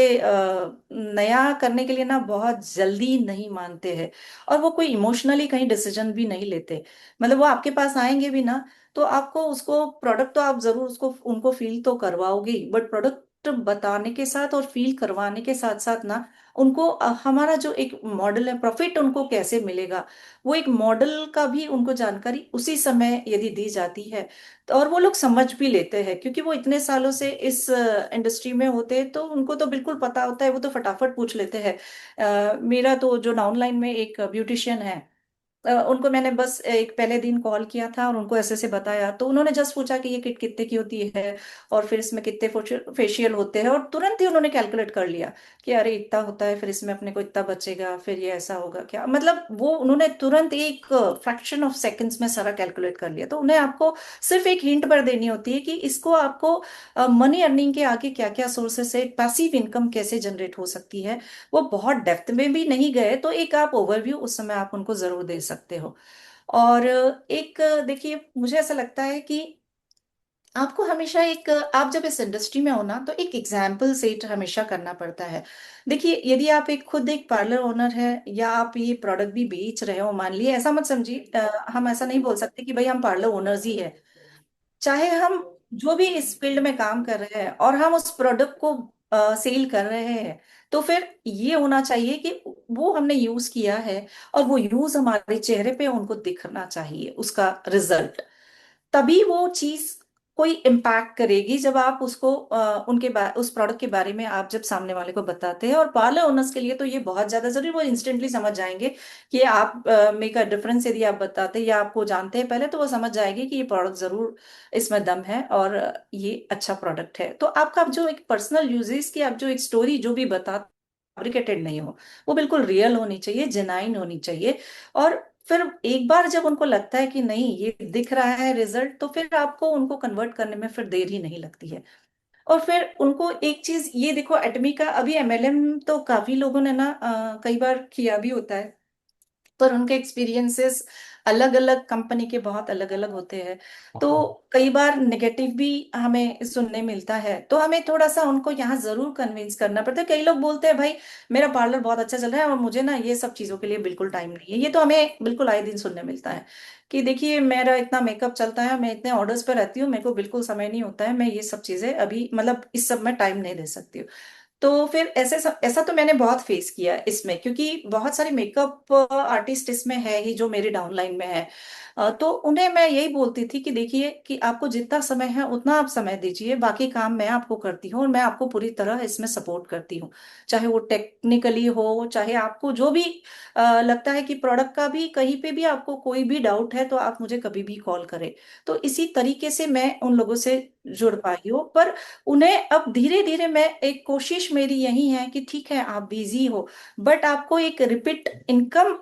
नया करने के लिए ना बहुत जल्दी नहीं मानते हैं, और वो कोई इमोशनली कहीं डिसीजन भी नहीं लेते। मतलब वो आपके पास आएंगे भी ना, तो आपको उसको प्रोडक्ट तो आप जरूर उसको उनको फील तो करवाओगे, बट प्रोडक्ट बताने के साथ और फील करवाने के साथ साथ ना उनको हमारा जो एक मॉडल है, प्रॉफिट उनको कैसे मिलेगा, वो एक मॉडल का भी उनको जानकारी उसी समय यदि दी जाती है, तो और वो लोग समझ भी लेते हैं, क्योंकि वो इतने सालों से इस इंडस्ट्री में होते हैं, तो उनको तो बिल्कुल पता होता है, वो तो फटाफट पूछ लेते हैं। मेरा तो जो डाउनलाइन में एक ब्यूटिशियन है, उनको मैंने बस एक पहले दिन कॉल किया था और उनको ऐसे ऐसे बताया, तो उन्होंने जस्ट पूछा कि ये किट कितने की होती है और फिर इसमें कितने फेशियल होते हैं, और तुरंत ही उन्होंने कैलकुलेट कर लिया कि अरे इतना होता है, फिर इसमें अपने को इतना बचेगा, फिर ये ऐसा होगा क्या, मतलब वो उन्होंने तुरंत एक फ्रैक्शन ऑफ सेकंड्स में सारा कैलकुलेट कर लिया। तो उन्हें आपको सिर्फ एक हिंट भर देनी होती है कि इसको आपको मनी अर्निंग के आगे क्या क्या सोर्सेस है, पैसिव इनकम कैसे जनरेट हो सकती है। वो बहुत डेप्थ में भी नहीं गए, तो एक आप ओवरव्यू उस समय आप उनको जरूर दे सकते हो। और एक देखिए, मुझे ऐसा लगता है कि आपको हमेशा एक, आप जब इस इंडस्ट्री में हो ना, तो एक एग्जाम्पल सेट हमेशा करना पड़ता है। देखिए, यदि आप एक खुद एक पार्लर ओनर है या आप ये प्रोडक्ट भी बेच रहे हो, मान लिए, ऐसा मत समझिए, हम ऐसा नहीं बोल सकते कि भाई हम पार्लर ओनर्स ही है। चाहे हम जो भी इस फील्ड में काम कर रहे हैं और हम उस प्रोडक्ट को सेल कर रहे हैं, तो फिर ये होना चाहिए कि वो हमने यूज किया है और वो यूज हमारे चेहरे पे उनको दिखना चाहिए, उसका रिजल्ट। तभी वो चीज कोई इम्पैक्ट करेगी जब आप उसको उस प्रोडक्ट के बारे में आप जब सामने वाले को बताते हैं। और पार्लर ओनर्स के लिए तो ये बहुत ज्यादा जरूरी, वो इंस्टेंटली समझ जाएंगे कि आप मेक अ डिफरेंस। यदि आप बताते हैं या आपको जानते हैं पहले, तो वो समझ जाएंगे कि ये प्रोडक्ट जरूर इसमें दम है और ये अच्छा प्रोडक्ट है। तो आपका जो एक पर्सनल यूजेस की आप जो एक स्टोरी जो भी बता, फैब्रिकेटेड नहीं हो, वो बिल्कुल रियल होनी चाहिए, जेन्युइन होनी चाहिए। और फिर एक बार जब उनको लगता है कि नहीं ये दिख रहा है रिजल्ट, तो फिर आपको उनको कन्वर्ट करने में फिर देर ही नहीं लगती है। और फिर उनको एक चीज ये देखो, एटमी का अभी एमएलएम तो काफी लोगों ने ना कई बार किया भी होता है, पर उनके एक्सपीरियंसेस अलग अलग कंपनी के बहुत अलग अलग होते हैं। तो कई बार नेगेटिव भी हमें सुनने मिलता है, तो हमें थोड़ा सा उनको यहाँ जरूर कन्विंस करना पड़ता है। कई लोग बोलते हैं भाई मेरा पार्लर बहुत अच्छा चल रहा है और मुझे ना ये सब चीजों के लिए बिल्कुल टाइम नहीं है। ये तो हमें बिल्कुल आए दिन सुनने मिलता है कि देखिए मेरा इतना मेकअप चलता है, मैं इतने ऑर्डर्स पे रहती हूँ, मेरे को बिल्कुल समय नहीं होता है, मैं ये सब चीजें अभी मतलब इस सब में टाइम नहीं दे सकती हूँ। तो फिर ऐसा तो मैंने बहुत फेस किया इसमें, क्योंकि बहुत सारे मेकअप आर्टिस्ट इसमें है ही जो मेरे डाउनलाइन में है। तो उन्हें मैं यही बोलती थी कि देखिए कि आपको जितना समय है उतना आप समय दीजिए, बाकी काम मैं आपको करती हूँ और मैं आपको पूरी तरह इसमें सपोर्ट करती हूँ। चाहे वो टेक्निकली हो, चाहे आपको जो भी लगता है कि प्रोडक्ट का भी कहीं पे भी आपको कोई भी डाउट है, तो आप मुझे कभी भी कॉल करें। तो इसी तरीके से मैं उन लोगों से जुड़ पाई हूँ। पर उन्हें अब धीरे धीरे, मैं एक कोशिश मेरी यही है कि ठीक है आप बिजी हो, बट आपको एक रिपीट इनकम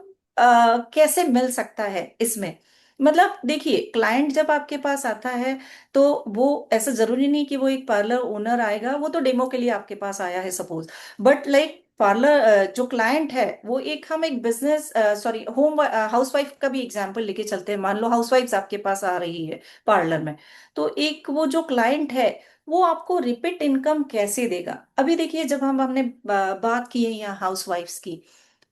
कैसे मिल सकता है इसमें। मतलब देखिए, क्लाइंट जब आपके पास आता है, तो वो ऐसा जरूरी नहीं कि वो एक पार्लर ओनर आएगा, वो तो डेमो के लिए आपके पास आया है सपोज, बट लाइक पार्लर जो क्लाइंट है वो एक, हम एक बिजनेस सॉरी होम हाउसवाइफ का भी एग्जांपल लेके चलते हैं। मान लो हाउसवाइफ आपके पास आ रही है पार्लर में, तो एक वो जो क्लाइंट है वो आपको रिपीट इनकम कैसे देगा। अभी देखिए, जब हमने बात की है यहाँ हाउसवाइफ्स की,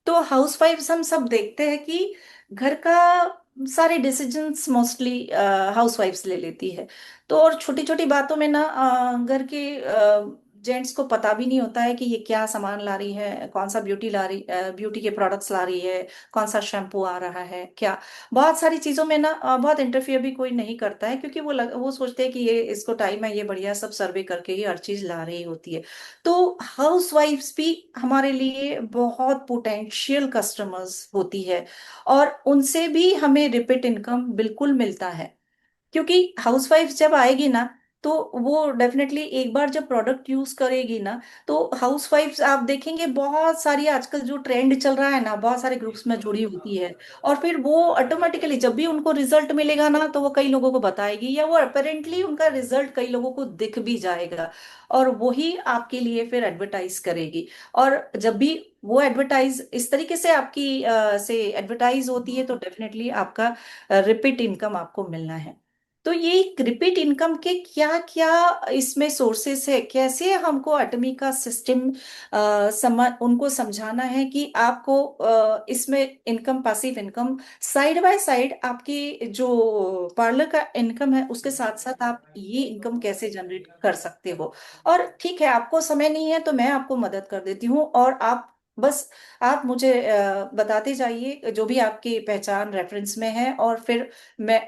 तो हाउसवाइफ्स हम सब देखते हैं कि घर का सारे डिसीजंस मोस्टली हाउसवाइफ्स ले लेती है। तो और छोटी छोटी बातों में ना घर के जेंट्स को पता भी नहीं होता है कि ये क्या सामान ला रही है, कौन सा ब्यूटी के प्रोडक्ट्स ला रही है, कौन सा शैम्पू आ रहा है क्या। बहुत सारी चीजों में ना बहुत इंटरफियर भी कोई नहीं करता है, क्योंकि वो सोचते हैं कि ये इसको टाइम है, ये बढ़िया सब सर्वे करके ही हर चीज ला रही होती है। तो हाउसवाइफ्स भी हमारे लिए बहुत पोटेंशियल कस्टमर्स होती है, और उनसे भी हमें रिपीट इनकम बिल्कुल मिलता है। क्योंकि हाउसवाइफ जब आएगी ना, तो वो डेफिनेटली एक बार जब प्रोडक्ट यूज करेगी ना, तो हाउसवाइफ्स आप देखेंगे बहुत सारी, आजकल जो ट्रेंड चल रहा है ना, बहुत सारे ग्रुप्स में जुड़ी होती है। और फिर वो ऑटोमेटिकली जब भी उनको रिजल्ट मिलेगा ना, तो वो कई लोगों को बताएगी, या वो अपेरेंटली उनका रिजल्ट कई लोगों को दिख भी जाएगा, और वही आपके लिए फिर एडवर्टाइज करेगी। और जब भी वो एडवर्टाइज इस तरीके से आपकी से एडवर्टाइज होती है, तो डेफिनेटली आपका रिपीट इनकम आपको मिलना है। तो ये रिपीट इनकम के क्या क्या इसमें सोर्सेस है, कैसे हमको एटमी का सिस्टम उनको समझाना है कि आपको इसमें income, passive income, side by side आपकी जो पार्लर का इनकम है उसके साथ साथ आप ये इनकम कैसे जनरेट कर सकते हो। और ठीक है आपको समय नहीं है, तो मैं आपको मदद कर देती हूँ, और आप बस आप मुझे बताते जाइए जो भी आपकी पहचान रेफरेंस में है, और फिर मैं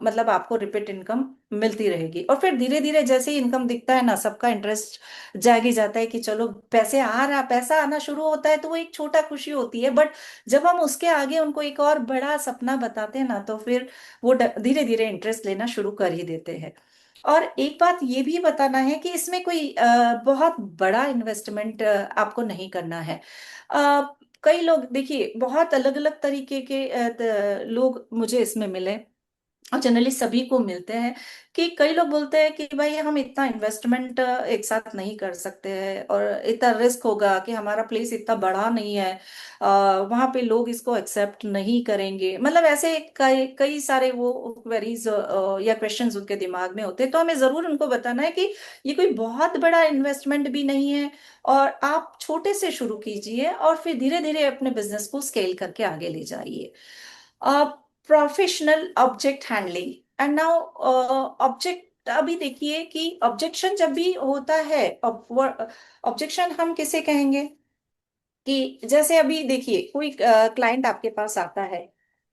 मतलब आपको रिपीट इनकम मिलती रहेगी। और फिर धीरे धीरे जैसे ही इनकम दिखता है ना, सबका इंटरेस्ट जाग ही जाता है कि चलो पैसा आना शुरू होता है, तो वो एक छोटा खुशी होती है, बट जब हम उसके आगे उनको एक और बड़ा सपना बताते हैं ना, तो फिर वो धीरे धीरे इंटरेस्ट लेना शुरू कर ही देते हैं। और एक बात ये भी बताना है कि इसमें कोई बहुत बड़ा इन्वेस्टमेंट आपको नहीं करना है। अ, कई लोग देखिए, बहुत अलग अलग तरीके के लोग मुझे इसमें मिले, और जनरली सभी को मिलते हैं, कि कई लोग बोलते हैं कि भाई हम इतना इन्वेस्टमेंट एक साथ नहीं कर सकते हैं, और इतना रिस्क होगा कि हमारा प्लेस इतना बड़ा नहीं है, वहां पे लोग इसको एक्सेप्ट नहीं करेंगे, मतलब ऐसे कई कई सारे वो क्वेरीज या क्वेश्चंस उनके दिमाग में होते हैं। तो हमें जरूर उनको बताना है कि ये कोई बहुत बड़ा इन्वेस्टमेंट भी नहीं है, और आप छोटे से शुरू कीजिए और फिर धीरे धीरे अपने बिजनेस को स्केल करके आगे ले जाइए। Professional object handling and now object, अभी देखिए कि ऑब्जेक्शन जब भी होता है, ऑब्जेक्शन हम किसे कहेंगे, कि जैसे अभी देखिए कोई क्लाइंट आपके पास आता है,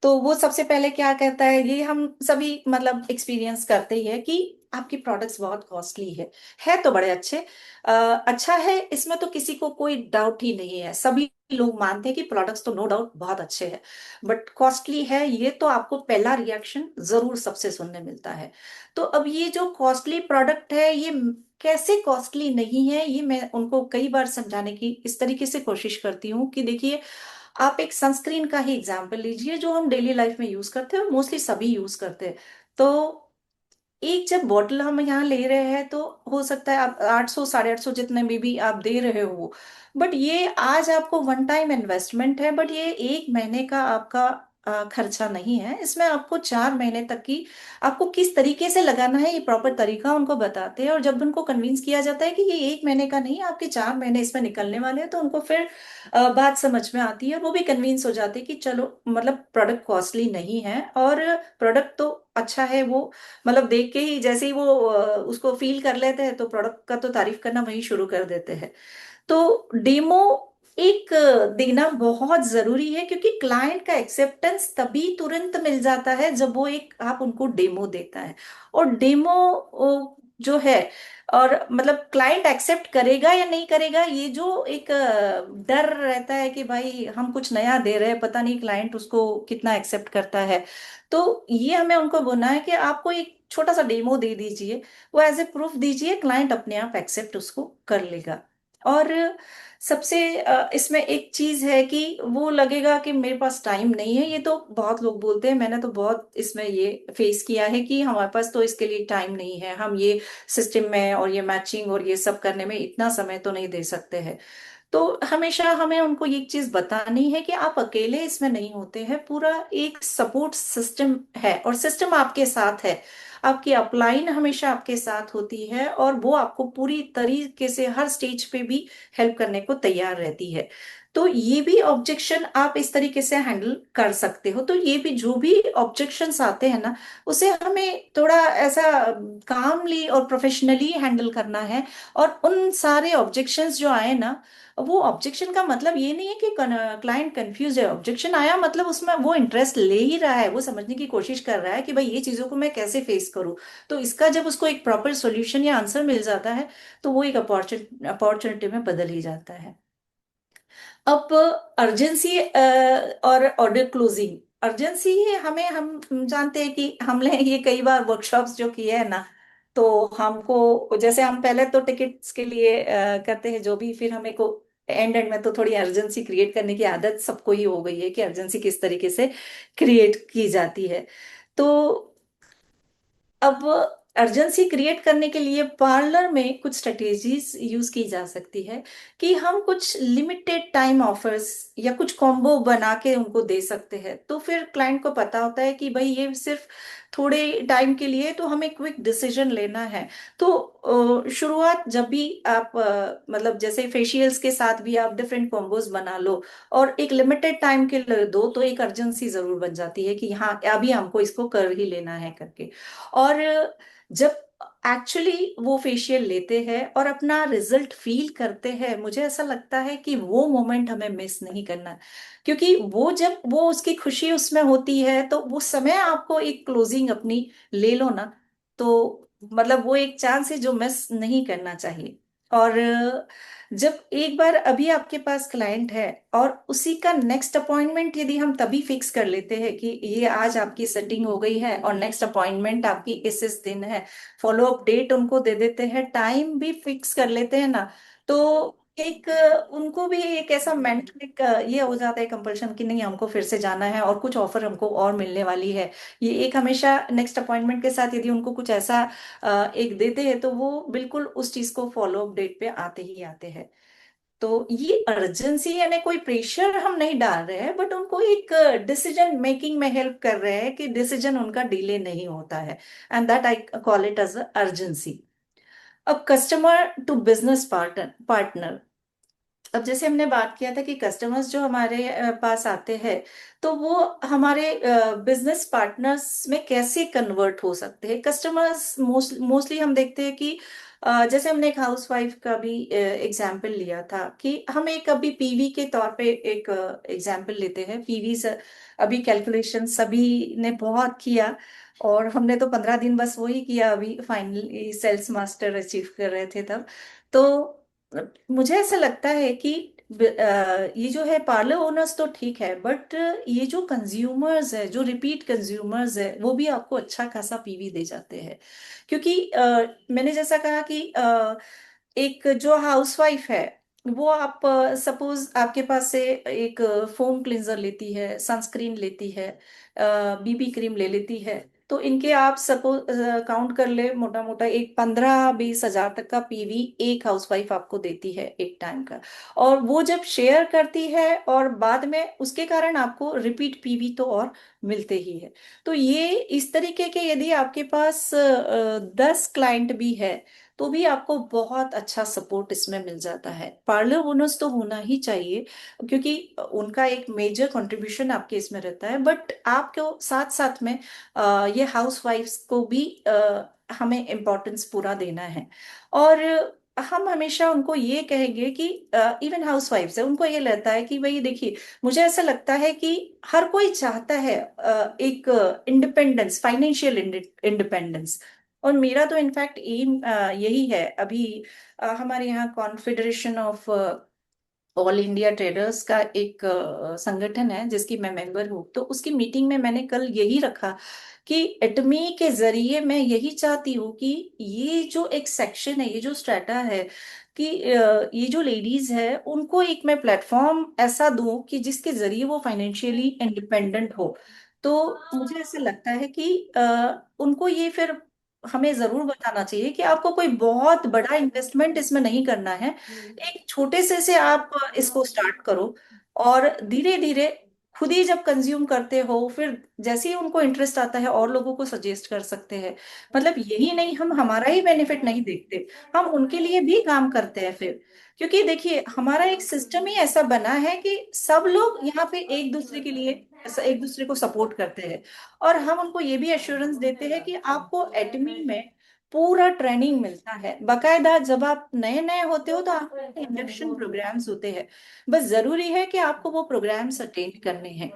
तो वो सबसे पहले क्या कहता है, ये हम सभी मतलब एक्सपीरियंस करते ही है कि आपकी प्रोडक्ट्स बहुत कॉस्टली है तो बड़े अच्छे, अच्छा है, इसमें तो किसी को कोई डाउट ही नहीं है, सभी लोग मानते हैं कि प्रोडक्ट्स तो नो डाउट बहुत अच्छे हैं, बट कॉस्टली है, ये तो आपको पहला रिएक्शन जरूर सबसे सुनने मिलता है। तो अब ये जो कॉस्टली प्रोडक्ट है, ये कैसे कॉस्टली नहीं है, ये मैं उनको कई बार समझाने की इस तरीके से कोशिश करती हूँ कि देखिए, आप एक सनस्क्रीन का ही एग्जाम्पल लीजिए, जो हम डेली लाइफ में यूज करते हैं और मोस्टली सभी यूज करते हैं। तो एक जब बॉटल हम यहाँ ले रहे हैं, तो हो सकता है आप 800 850 जितने में भी आप दे रहे हो, बट ये आज आपको वन टाइम इन्वेस्टमेंट है, बट ये एक महीने का आपका खर्चा नहीं है, इसमें आपको 4 महीने तक की आपको किस तरीके से लगाना है, ये प्रॉपर तरीका उनको बताते हैं। और जब उनको कन्विंस किया जाता है कि ये एक महीने का नहीं, आपके 4 महीने इसमें निकलने वाले हैं, तो उनको फिर बात समझ में आती है, और वो भी कन्विंस हो जाते हैं कि चलो, मतलब प्रोडक्ट कॉस्टली नहीं है, और प्रोडक्ट तो अच्छा है, वो मतलब देख के ही जैसे ही वो उसको फील कर लेते हैं, तो प्रोडक्ट का तो तारीफ करना वहीं शुरू कर देते हैं। तो डेमो एक देना बहुत जरूरी है, क्योंकि क्लाइंट का एक्सेप्टेंस तभी तुरंत मिल जाता है जब वो एक आप उनको डेमो देता है। और डेमो जो है, और मतलब क्लाइंट एक्सेप्ट करेगा या नहीं करेगा, ये जो एक डर रहता है कि भाई हम कुछ नया दे रहे हैं, पता नहीं क्लाइंट उसको कितना एक्सेप्ट करता है। तो ये हमें उनको बोलना है कि आपको एक छोटा सा डेमो दे दीजिए, वो एज ए प्रूफ दीजिए, क्लाइंट अपने आप एक्सेप्ट उसको कर लेगा। और सबसे इसमें एक चीज है कि वो लगेगा कि मेरे पास टाइम नहीं है, ये तो बहुत लोग बोलते हैं, मैंने तो बहुत इसमें ये फेस किया है कि हमारे पास तो इसके लिए टाइम नहीं है, हम ये सिस्टम में और ये मैचिंग और ये सब करने में इतना समय तो नहीं दे सकते हैं। तो हमेशा हमें उनको ये चीज बतानी है कि आप अकेले इसमें नहीं होते हैं, पूरा एक सपोर्ट सिस्टम है, और सिस्टम आपके साथ है, आपकी अपलाइन हमेशा आपके साथ होती है, और वो आपको पूरी तरीके से हर स्टेज पे भी हेल्प करने को तैयार रहती है। तो ये भी ऑब्जेक्शन आप इस तरीके से हैंडल कर सकते हो। तो ये भी जो भी ऑब्जेक्शंस आते हैं ना, उसे हमें थोड़ा ऐसा कामली और प्रोफेशनली हैंडल करना है। और उन सारे ऑब्जेक्शंस जो आए ना, वो ऑब्जेक्शन का मतलब ये नहीं है कि क्लाइंट कंफ्यूज है, ऑब्जेक्शन आया मतलब उसमें वो इंटरेस्ट ले ही रहा है, वो समझने की कोशिश कर रहा है कि भाई ये चीजों को मैं कैसे फेस करूं। तो इसका जब उसको एक प्रॉपर सॉल्यूशन या आंसर मिल जाता है, तो वो एक अपॉर्चुनिटी में बदल ही जाता है। अब अर्जेंसी और ऑर्डर क्लोजिंग, अर्जेंसी है हमें, हम जानते हैं कि हमने ये कई बार वर्कशॉप्स जो किए हैं ना, तो हमको जैसे हम पहले तो टिकट्स के लिए करते हैं जो भी, फिर हमें को एंड एंड में तो थोड़ी अर्जेंसी क्रिएट करने की आदत सबको ही हो गई है कि अर्जेंसी किस तरीके से क्रिएट की जाती है। तो अब अर्जेंसी क्रिएट करने के लिए पार्लर में कुछ स्ट्रेटेजीज यूज की जा सकती है, कि हम कुछ लिमिटेड टाइम ऑफर्स या कुछ कॉम्बो बना के उनको दे सकते हैं। तो फिर क्लाइंट को पता होता है कि भाई ये सिर्फ थोड़े टाइम के लिए है, तो हमें क्विक डिसीजन लेना है। तो शुरुआत जब भी आप मतलब जैसे फेशियल्स के साथ भी आप डिफरेंट कॉम्बोज बना लो, और एक लिमिटेड टाइम के लिए दो, तो एक अर्जेंसी जरूर बन जाती है कि हाँ, अभी हमको इसको कर ही लेना है करके। और जब एक्चुअली वो फेशियल लेते हैं और अपना रिजल्ट फील करते हैं, मुझे ऐसा लगता है कि वो मोमेंट हमें मिस नहीं करना। क्योंकि वो जब वो उसकी खुशी उसमें होती है तो वो समय आपको एक क्लोजिंग अपनी ले लो ना, तो मतलब वो एक चांस है जो मिस नहीं करना चाहिए। और जब एक बार अभी आपके पास क्लाइंट है और उसी का नेक्स्ट अपॉइंटमेंट यदि हम तभी फिक्स कर लेते हैं कि ये आज आपकी सेटिंग हो गई है और नेक्स्ट अपॉइंटमेंट आपकी इस दिन है, फॉलो अप डेट उनको दे देते हैं, टाइम भी फिक्स कर लेते हैं ना, तो एक उनको भी एक ऐसा मेंटल एक ये हो जाता है कंपल्शन कि नहीं हमको फिर से जाना है और कुछ ऑफर हमको और मिलने वाली है। ये एक हमेशा नेक्स्ट अपॉइंटमेंट के साथ यदि उनको कुछ ऐसा एक देते हैं तो वो बिल्कुल उस चीज को फॉलो अप डेट पे आते ही आते हैं। तो ये अर्जेंसी यानी कोई प्रेशर हम नहीं डाल रहे हैं, बट उनको एक डिसीजन मेकिंग में हेल्प कर रहे हैं कि डिसीजन उनका डिले नहीं होता है, and that I call it as urgency. अब कस्टमर टू बिजनेस पार्टनर, अब जैसे हमने बात किया था कि कस्टमर्स जो हमारे पास आते हैं तो वो हमारे बिजनेस पार्टनर्स में कैसे कन्वर्ट हो सकते हैं। कस्टमर्स मोस्टली हम देखते हैं कि जैसे हमने एक हाउसवाइफ का भी एग्जाम्पल लिया था कि हम एक अभी पीवी के तौर पे एक एग्जाम्पल लेते हैं। पीवी से अभी कैलकुलेशन सभी ने बहुत किया और हमने तो 15 दिन बस वही किया, अभी फाइनली सेल्स मास्टर अचीव कर रहे थे तब। तो मुझे ऐसा लगता है कि ये जो है पार्लर ओनर्स तो ठीक है, बट ये जो कंज्यूमर्स है, जो रिपीट कंज्यूमर्स है, वो भी आपको अच्छा खासा पीवी दे जाते हैं। क्योंकि मैंने जैसा कहा कि एक जो हाउसवाइफ है वो आप सपोज आपके पास से एक फोम क्लींजर लेती है, सनस्क्रीन लेती है, बीबी क्रीम ले लेती है, तो इनके आप सपोज काउंट कर ले मोटा मोटा एक 15-20 हजार तक का पीवी एक हाउसवाइफ आपको देती है एक टाइम का। और वो जब शेयर करती है और बाद में उसके कारण आपको रिपीट पीवी तो और मिलते ही है। तो ये इस तरीके के यदि आपके पास 10 क्लाइंट भी है तो भी आपको बहुत अच्छा सपोर्ट इसमें मिल जाता है। पार्लर ओनर्स तो होना ही चाहिए क्योंकि उनका एक मेजर कंट्रीब्यूशन आपके इसमें रहता है, बट आपको साथ साथ में ये हाउस वाइफ्स को भी हमें इम्पोर्टेंस पूरा देना है। और हम हमेशा उनको ये कहेंगे कि इवन हाउस वाइफ्स है उनको ये लगता है कि भाई देखिए, मुझे ऐसा लगता है कि हर कोई चाहता है एक इंडिपेंडेंस, फाइनेंशियल इंडिपेंडेंस। और मेरा तो इनफैक्ट एम यही है। अभी हमारे यहाँ confederation of all India traders का एक संगठन है जिसकी मैं मेंबर हूँ, तो उसकी मीटिंग में मैंने कल यही रखा कि एटमी के जरिए मैं यही चाहती हूँ कि ये जो एक सेक्शन है, ये जो स्ट्रेटा है, कि ये जो लेडीज है उनको एक मैं प्लेटफॉर्म ऐसा दूं कि जिसके जरिए वो फाइनेंशियली इंडिपेंडेंट हो। तो मुझे ऐसा लगता है कि उनको ये फिर हमें जरूर बताना चाहिए कि आपको कोई बहुत बड़ा इन्वेस्टमेंट इसमें नहीं करना है। एक छोटे से आप इसको स्टार्ट करो और धीरे धीरे खुद ही जब कंज्यूम करते हो फिर जैसे ही उनको इंटरेस्ट आता है और लोगों को सजेस्ट कर सकते हैं। मतलब यही नहीं, हम हमारा ही बेनिफिट नहीं देखते, हम उनके लिए भी काम करते हैं फिर। क्योंकि देखिए हमारा एक सिस्टम ही ऐसा बना है कि सब लोग यहाँ पे एक दूसरे के लिए एक दूसरे को सपोर्ट करते हैं। और हम उनको ये भी एश्योरेंस देते हैं कि आपको एडमी में पूरा ट्रेनिंग मिलता है बकायदा। जब आप नए नए होते हो तो आपको इंडक्शन प्रोग्राम्स होते हैं, बस जरूरी है कि आपको वो प्रोग्राम्स अटेंड करने हैं।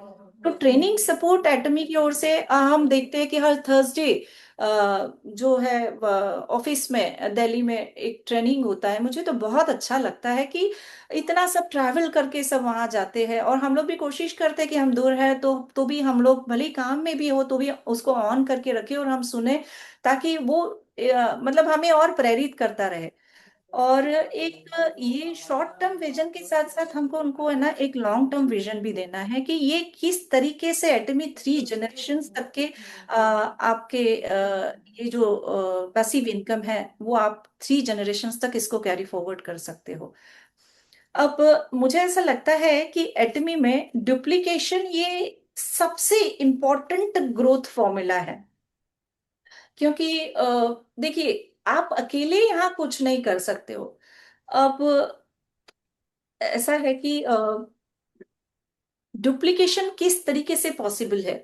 तो ट्रेनिंग सपोर्ट एटमी की ओर से हम देखते हैं कि हर थर्सडे जो है ऑफिस में दिल्ली में एक ट्रेनिंग होता है। मुझे तो बहुत अच्छा लगता है कि इतना सब ट्रैवल करके सब वहां जाते हैं और हम लोग भी कोशिश करते हैं कि हम दूर है तो भी हम लोग भले ही काम में भी हो तो भी उसको ऑन करके रखे और हम सुने, ताकि वो मतलब हमें और प्रेरित करता रहे। और एक ये शॉर्ट टर्म विजन के साथ साथ हमको उनको है ना एक लॉन्ग टर्म विजन भी देना है कि ये किस तरीके से एटमी 3 जनरेशन तक के आपके ये जो पैसिव इनकम है वो आप 3 जनरेशन तक इसको कैरी फॉरवर्ड कर सकते हो। अब मुझे ऐसा लगता है कि एटमी में डुप्लीकेशन ये सबसे इम्पोर्टेंट ग्रोथ फॉर्मूला है। क्योंकि देखिए आप अकेले यहाँ कुछ नहीं कर सकते हो। अब ऐसा है कि डुप्लीकेशन किस तरीके से पॉसिबल है।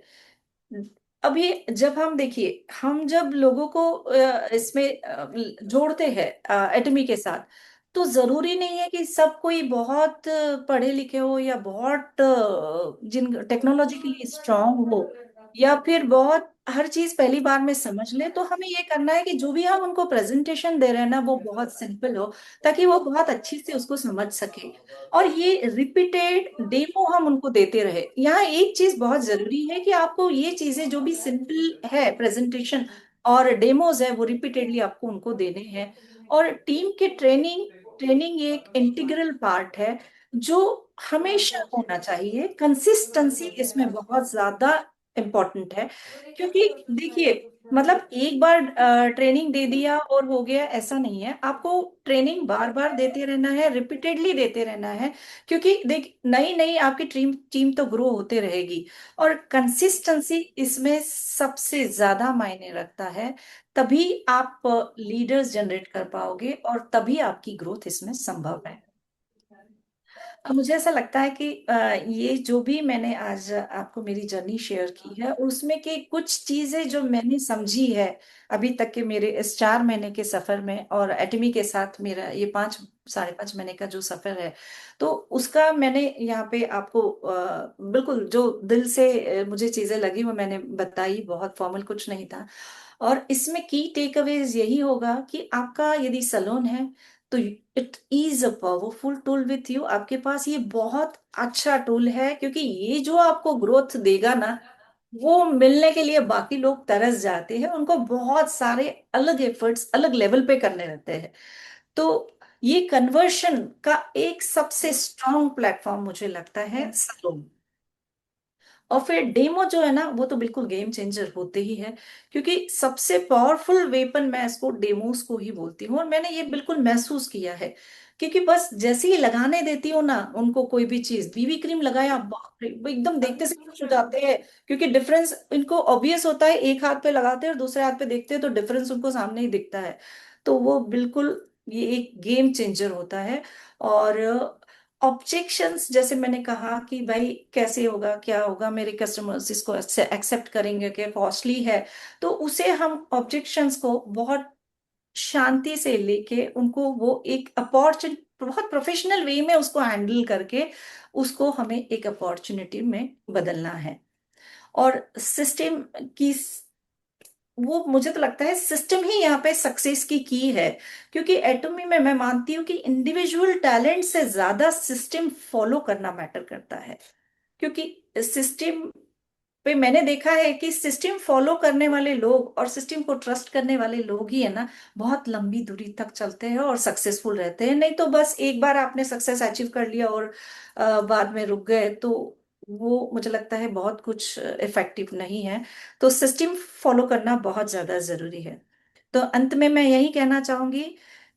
अभी जब हम देखिए, हम जब लोगों को इसमें जोड़ते हैं एटमी के साथ, तो जरूरी नहीं है कि सब कोई बहुत पढ़े लिखे हो, या बहुत जिन टेक्नोलॉजिकली स्ट्रांग हो, या फिर बहुत हर चीज पहली बार में समझ ले। तो हमें ये करना है कि जो भी हम उनको प्रेजेंटेशन दे रहे हैं ना, वो बहुत सिंपल हो, ताकि वो बहुत अच्छी से उसको समझ सके। और ये रिपीटेड डेमो हम उनको देते रहे। यहाँ एक चीज बहुत जरूरी है कि आपको ये चीजें जो भी सिंपल है प्रेजेंटेशन और डेमोज है, वो रिपीटेडली आपको उनको देने हैं। और टीम के ट्रेनिंग ट्रेनिंग एक इंटीग्रल पार्ट है, जो हमेशा होना चाहिए। कंसिस्टेंसी इसमें बहुत ज्यादा इम्पोर्टेंट है। क्योंकि देखिए, मतलब एक बार ट्रेनिंग दे दिया और हो गया, ऐसा नहीं है। आपको ट्रेनिंग बार बार देते रहना है, रिपीटेडली देते रहना है। क्योंकि देख, नई नई आपकी टीम टीम तो ग्रो होते रहेगी, और कंसिस्टेंसी इसमें सबसे ज्यादा मायने रखता है। तभी आप लीडर्स जनरेट कर पाओगे, और तभी आपकी ग्रोथ इसमें संभव है। अब मुझे ऐसा लगता है कि ये जो भी मैंने आज आपको मेरी जर्नी शेयर की है, उसमें के कुछ चीजें जो मैंने समझी है अभी तक के मेरे इस 4 महीने के सफर में, और एटमी के साथ मेरा ये 5 साढ़े 5 महीने का जो सफर है, तो उसका मैंने यहाँ पे आपको बिल्कुल जो दिल से मुझे चीजें लगी वो मैंने बताई। बहुत फॉर्मल कुछ नहीं था। और इसमें की टेक अवेज यही होगा कि आपका यदि सलोन है, तो it is a powerful tool with you. आपके पास ये बहुत अच्छा टूल है, क्योंकि ये जो आपको ग्रोथ देगा ना, वो मिलने के लिए बाकी लोग तरस जाते हैं। उनको बहुत सारे अलग एफर्ट्स अलग लेवल पे करने रहते हैं। तो ये कन्वर्शन का एक सबसे स्ट्रांग प्लेटफॉर्म मुझे लगता है सलोन। और फिर डेमो जो है ना, वो तो बिल्कुल गेम चेंजर होते ही है। क्योंकि सबसे पावरफुल वेपन मैं इसको डेमोस को ही बोलती हूँ, और मैंने ये बिल्कुल महसूस किया है। क्योंकि बस जैसे ही लगाने देती हूँ ना उनको कोई भी चीज, बीबी क्रीम लगाया, बाप रे, वो एकदम देखते से खुश हो जाते हैं। क्योंकि डिफरेंस इनको ऑब्वियस होता है, एक हाथ पे लगाते हैं और दूसरे हाथ पे देखते हैं, तो डिफरेंस उनको सामने ही दिखता है। तो वो बिल्कुल ये एक गेम चेंजर होता है। और ऑब्जेक्शंस, जैसे मैंने कहा कि भाई कैसे होगा, क्या होगा, मेरे कस्टमर्स इसको एक्सेप्ट करेंगे कि कॉस्टली है, तो उसे हम ऑब्जेक्शंस को बहुत शांति से लेके उनको वो एक अपॉर्चुनिटी, बहुत प्रोफेशनल वे में उसको हैंडल करके उसको हमें एक अपॉर्चुनिटी में बदलना है। और सिस्टम की, वो मुझे तो लगता है सिस्टम ही यहाँ पे सक्सेस की है। क्योंकि एटोमी में मैं मानती हूँ कि इंडिविजुअल टैलेंट से ज्यादा सिस्टम फॉलो करना मैटर करता है। क्योंकि सिस्टम पे मैंने देखा है कि सिस्टम फॉलो करने वाले लोग और सिस्टम को ट्रस्ट करने वाले लोग ही है ना, बहुत लंबी दूरी तक चलते हैं और सक्सेसफुल रहते हैं। नहीं तो बस एक बार आपने सक्सेस अचीव कर लिया और बाद में रुक गए, तो वो मुझे लगता है बहुत कुछ इफेक्टिव नहीं है। तो सिस्टम फॉलो करना बहुत ज्यादा जरूरी है। तो अंत में मैं यही कहना चाहूंगी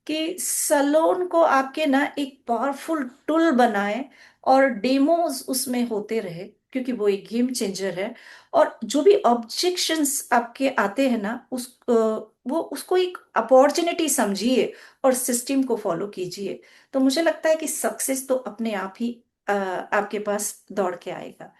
कि सलोन को आपके ना एक पावरफुल टूल बनाए, और डेमोज उसमें होते रहे, क्योंकि वो एक गेम चेंजर है। और जो भी ऑब्जेक्शंस आपके आते हैं ना, वो उसको एक अपॉर्चुनिटी समझिए और सिस्टम को फॉलो कीजिए। तो मुझे लगता है कि सक्सेस तो अपने आप ही आपके पास दौड़ के आएगा।